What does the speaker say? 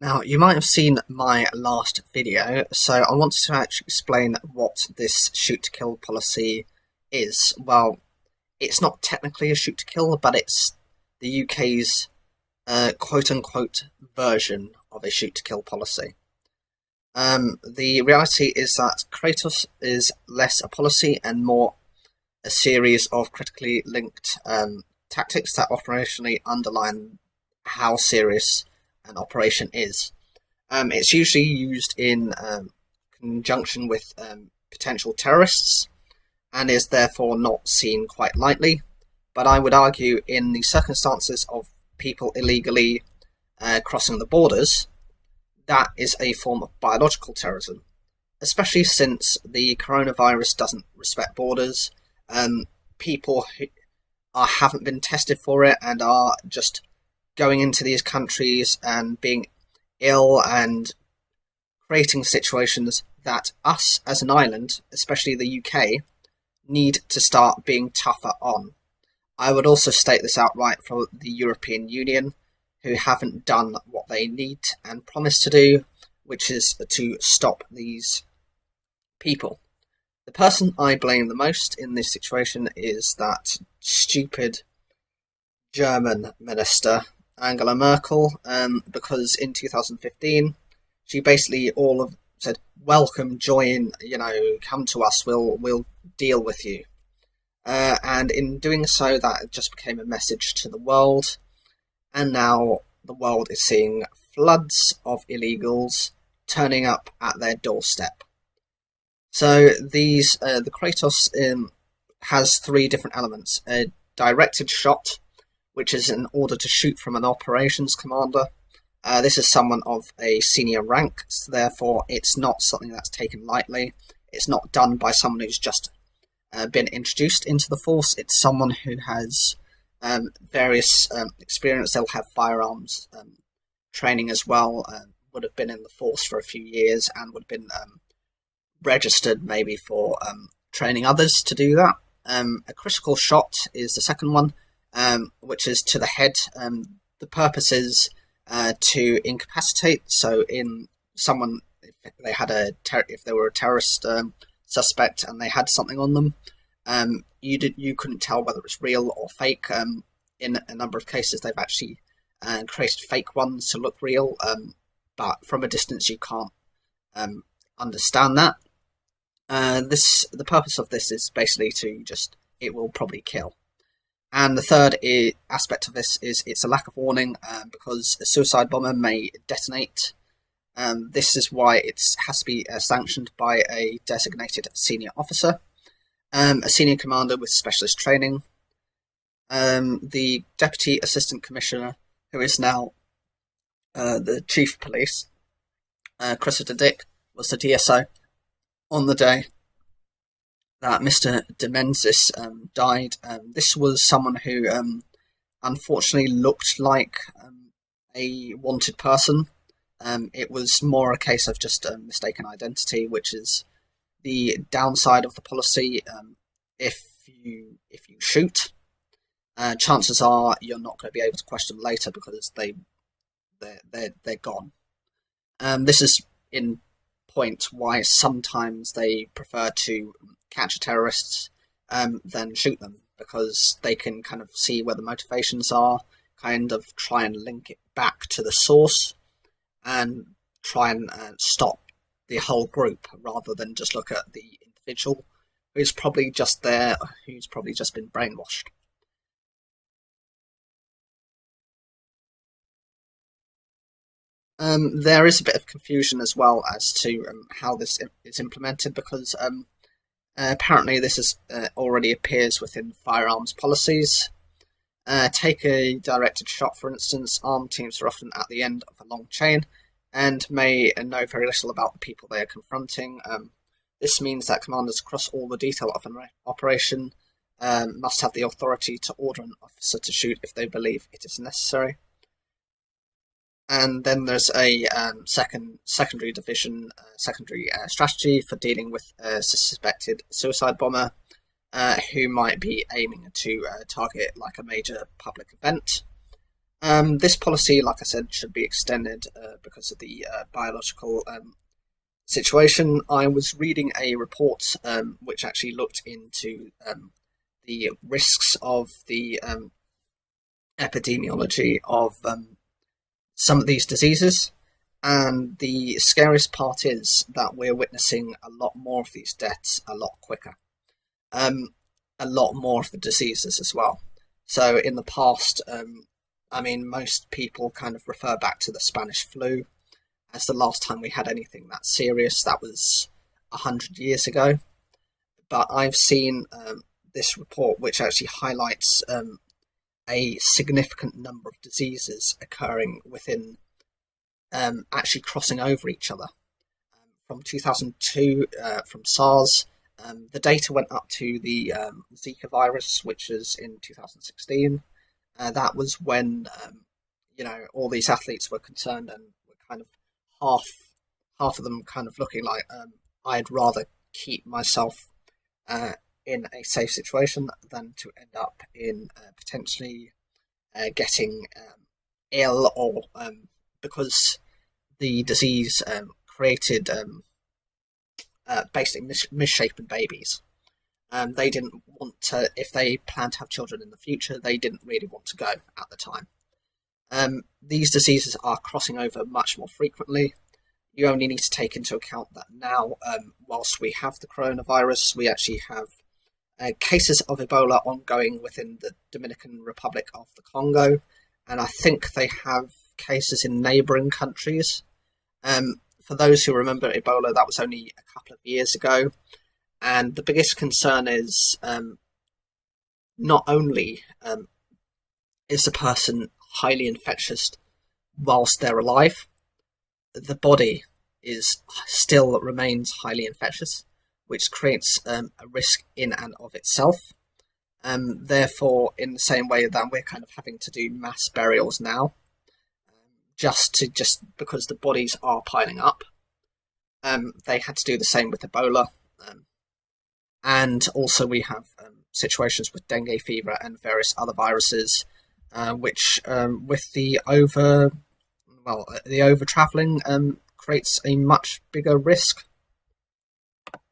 Now, you might have seen my last video, so I wanted to actually explain what this shoot-to-kill policy is. Well, it's not technically a shoot-to-kill, but it's the UK's quote-unquote version of a shoot-to-kill policy. The reality is that kratos is less a policy and more a series of critically linked tactics that operationally underline how serious an operation is. It's usually used in conjunction with potential terrorists and is therefore not seen quite lightly. But I would argue in the circumstances of people illegally crossing the borders, that is a form of biological terrorism, especially since the coronavirus doesn't respect borders. People who haven't been tested for it and are just going into these countries and being ill and creating situations that us as an island, especially the UK, need to start being tougher on. I would also state this outright for the European Union, who haven't done what they need and promised to do, which is to stop these people. The person I blame the most in this situation is that stupid German minister, Angela Merkel, because in 2015 she basically said, "Welcome, join, come to us. We'll deal with you." And in doing so, that just became a message to the world, and now the world is seeing floods of illegals turning up at their doorstep. So the kratos has three different elements: a directed shot, which is in order to shoot from an operations commander. This is someone of a senior rank, so therefore it's not something that's taken lightly. It's not done by someone who's just been introduced into the force. It's someone who has various experience. They'll have firearms training as well, would have been in the force for a few years and would have been registered maybe for training others to do that. A critical shot is the second one, which is to the head. The purpose is to incapacitate. So, in someone, if they were a terrorist suspect and they had something on them, you couldn't tell whether it's real or fake. In a number of cases, they've actually created fake ones to look real, but from a distance you can't understand that. The purpose of this is basically it will probably kill. And the third aspect of this is it's a lack of warning, because a suicide bomber may detonate. This is why it has to be sanctioned by a designated senior officer, a senior commander with specialist training. The Deputy Assistant Commissioner, who is now the Chief of Police, Christopher Dick, was the DSO on the day that Mr. de Menzies died. This was someone who unfortunately looked like a wanted person. It was more a case of just a mistaken identity, which is the downside of the policy. If you shoot, chances are you're not going to be able to question them later because they're gone. This is in point why sometimes they prefer to catch terrorists than shoot them, because they can kind of see where the motivations are, kind of try and link it back to the source and try and stop the whole group rather than just look at the individual who's probably just there, who's probably just been brainwashed. There is a bit of confusion as well as to how this is implemented, because apparently this is already appears within firearms policies. Take a directed shot, for instance. Armed teams are often at the end of a long chain and may know very little about the people they are confronting. This means that commanders across all the detail of an operation must have the authority to order an officer to shoot if they believe it is necessary. And then there's a secondary division, secondary strategy for dealing with a suspected suicide bomber who might be aiming to target like a major public event. This policy, like I said, should be extended because of the biological situation. I was reading a report which actually looked into the risks of the epidemiology of some of these diseases. And the scariest part is that we're witnessing a lot more of these deaths a lot quicker. A lot more of the diseases as well. So in the past, most people kind of refer back to the Spanish flu as the last time we had anything that serious. That was 100 years ago. But I've seen this report which actually highlights a significant number of diseases occurring within actually crossing over each other. From 2002, from SARS, the data went up to the Zika virus, which is in 2016. That was when all these athletes were concerned and were kind of half of them kind of looking like I'd rather keep myself in a safe situation than to end up in potentially getting ill, or because the disease created basically misshapen babies. They didn't want to, if they planned to have children in the future, they didn't really want to go at the time. These diseases are crossing over much more frequently. You only need to take into account that now, whilst we have the coronavirus, we actually have cases of Ebola ongoing within the Dominican Republic of the Congo, and I think they have cases in neighbouring countries. For those who remember Ebola, that was only a couple of years ago, and the biggest concern is not only is the person highly infectious whilst they're alive, the body still remains highly infectious, which creates a risk in and of itself. Therefore, in the same way that we're kind of having to do mass burials now, just because the bodies are piling up, they had to do the same with Ebola. And also we have situations with dengue fever and various other viruses, which with the over travelling creates a much bigger risk.